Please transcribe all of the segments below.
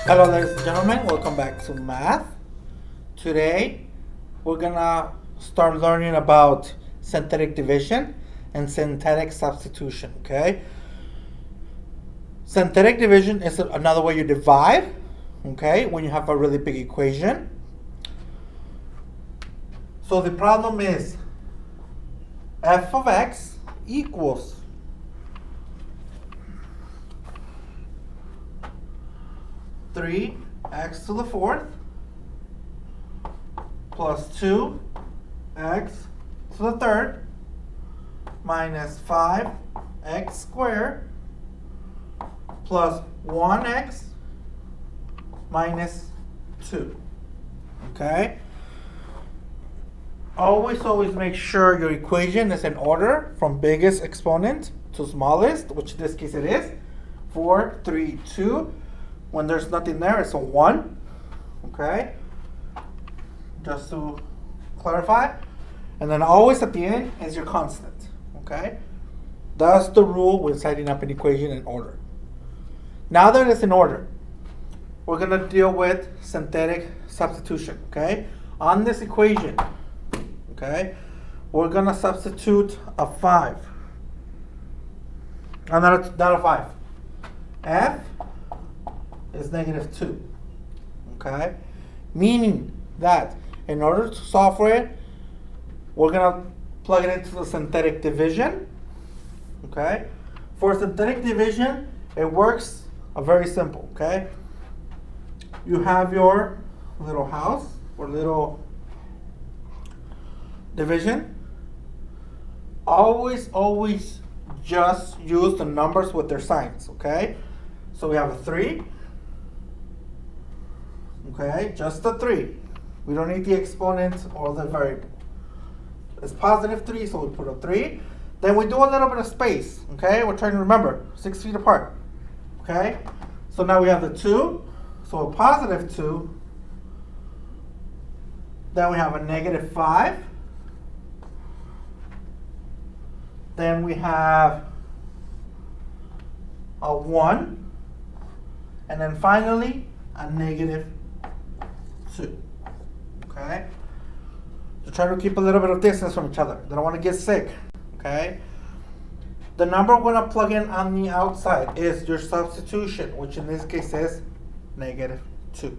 Hello ladies and gentlemen, welcome back to math. Today we're gonna start learning about synthetic division and synthetic substitution, okay? Synthetic division is another way you divide, okay, when you have a really big equation. So the problem is f of x equals 3x to the fourth plus 2x to the third minus 5x squared plus 1x minus 2. Okay? Always make sure your equation is in order from biggest exponent to smallest, which in this case it is 4, 3, 2. When there's nothing there, it's a 1. Okay? Just to clarify. And then always at the end is your constant. Okay? That's the rule when setting up an equation in order. Now that it's in order, we're going to deal with synthetic substitution. Okay? On this equation, okay, we're going to substitute a 5. Not a 5. F is negative 2. Okay? Meaning that in order to solve for it, we're going to plug it into the synthetic division. Okay? For synthetic division, it works very simple. Okay? You have your little house or little division. Always just use the numbers with their signs. Okay? So we have a 3. Okay, just a 3. We don't need the exponent or the variable. It's positive 3, so we put a 3. Then we do a little bit of space. Okay, we're trying to remember 6 feet apart. Okay, so now we have the 2, so a positive 2. Then we have a negative 5. Then we have a 1. And then finally a negative 2. Okay? So try to keep a little bit of distance from each other. They don't want to get sick. Okay? The number we're going to plug in on the outside is your substitution, which in this case is negative 2.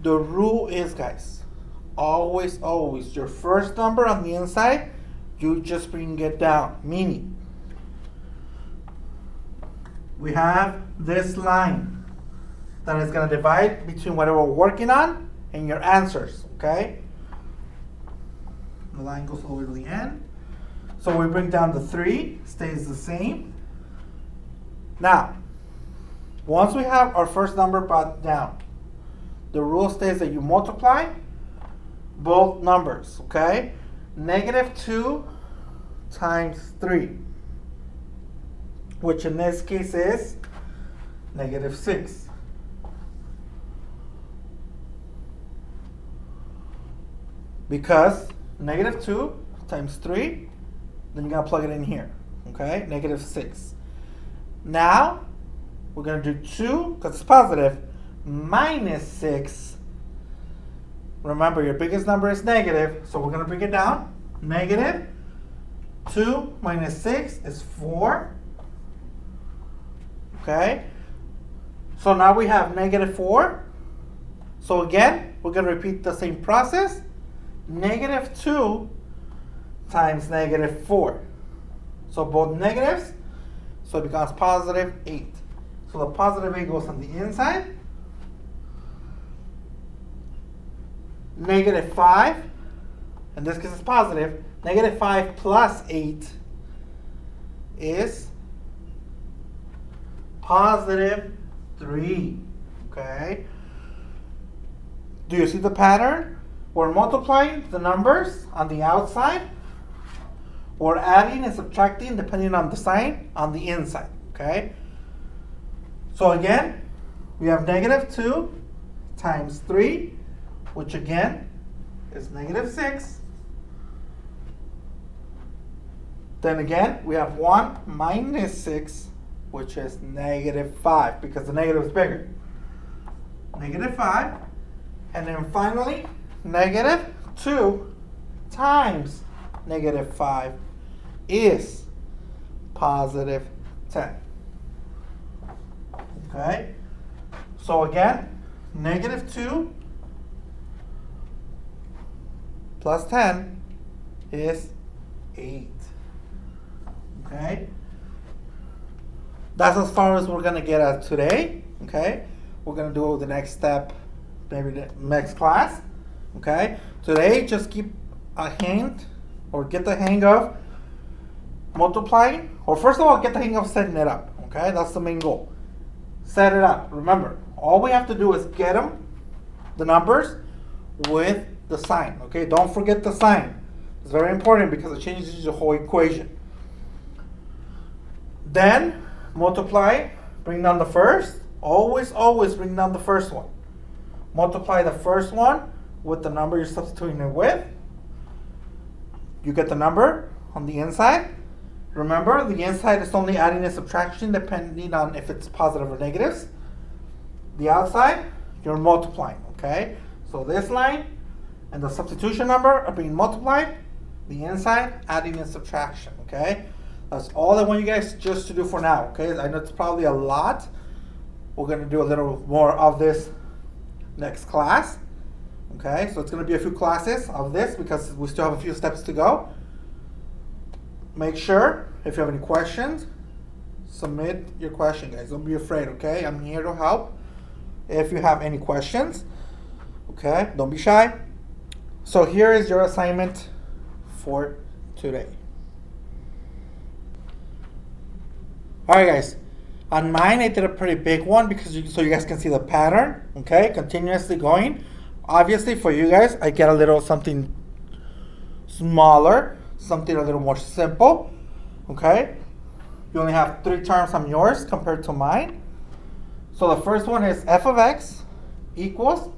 The rule is, guys, always your first number on the inside, you just bring it down. Meaning, we have this line that is going to divide between whatever we're working on and your answers, okay? The line goes over to the end. So we bring down the 3, stays the same. Now, once we have our first number brought down, the rule states that you multiply both numbers, okay? Negative 2 times 3. Which in this case is negative 6. Because negative 2 times 3, then you're going to plug it in here. Okay, negative 6. Now, we're going to do 2, because it's positive, minus 6. Remember, your biggest number is negative, so we're going to bring it down. Negative 2 minus 6 is 4. Okay, so now we have negative 4. So again, we're going to repeat the same process. Negative 2 times negative 4. So both negatives, so it becomes positive 8. So the positive 8 goes on the inside. Negative 5, in this case it's positive. Negative 5 plus 8 is positive 3. Okay. Do you see the pattern? We're multiplying the numbers on the outside. We're adding and subtracting depending on the sign on the inside. Okay. So again, we have negative 2 times 3, which again is negative 6, Then again, we have 1 minus 6, which is negative 5, because the negative is bigger. Negative 5. And then finally, negative 2 times negative 5 is positive 10. Okay? So again, negative 2 plus 10 is 8. Okay? That's as far as we're going to get at today. Okay? We're going to do the next step maybe the next class. Okay? Today, just keep a hand or get the hang of multiplying. Or first of all, get the hang of setting it up. Okay? That's the main goal. Set it up. Remember, all we have to do is get them, the numbers, with the sign. Okay? Don't forget the sign. It's very important because it changes the whole equation. Then, multiply, bring down the first. Always bring down the first one. Multiply the first one with the number you're substituting it with. You get the number on the inside. Remember, the inside is only adding and subtraction depending on if it's positive or negatives. The outside, you're multiplying, okay? So this line and the substitution number are being multiplied. The inside, adding and subtraction, okay? That's all I want you guys just to do for now, okay? I know it's probably a lot. We're going to do a little more of this next class. Okay, so it's going to be a few classes of this because we still have a few steps to go. Make sure, if you have any questions, submit your question, guys. Don't be afraid, okay? I'm here to help if you have any questions. Okay, don't be shy. So here is your assignment for today. Alright, guys. On mine, I did a pretty big one because so you guys can see the pattern, okay? Continuously going. Obviously, for you guys, I get a little something smaller, something a little more simple, okay? You only have 3 terms on yours compared to mine. So the first one is f of x equals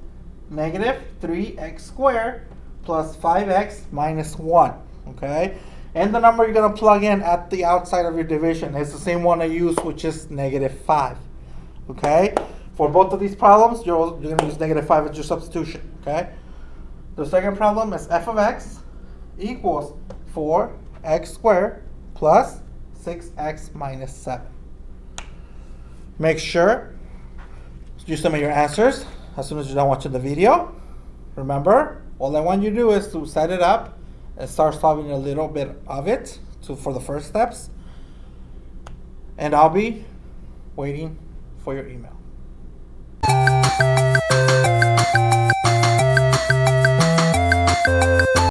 negative 3x squared plus 5x minus 1, okay? And the number you're going to plug in at the outside of your division is the same one I used, which is negative 5. Okay? For both of these problems, you're going to use negative 5 as your substitution. Okay? The second problem is f of x equals 4x squared plus 6x minus 7. Make sure you submit your answers as soon as you're done watching the video. Remember, all I want you to do is to set it up and start solving a little bit of it for the first steps. And I'll be waiting for your email.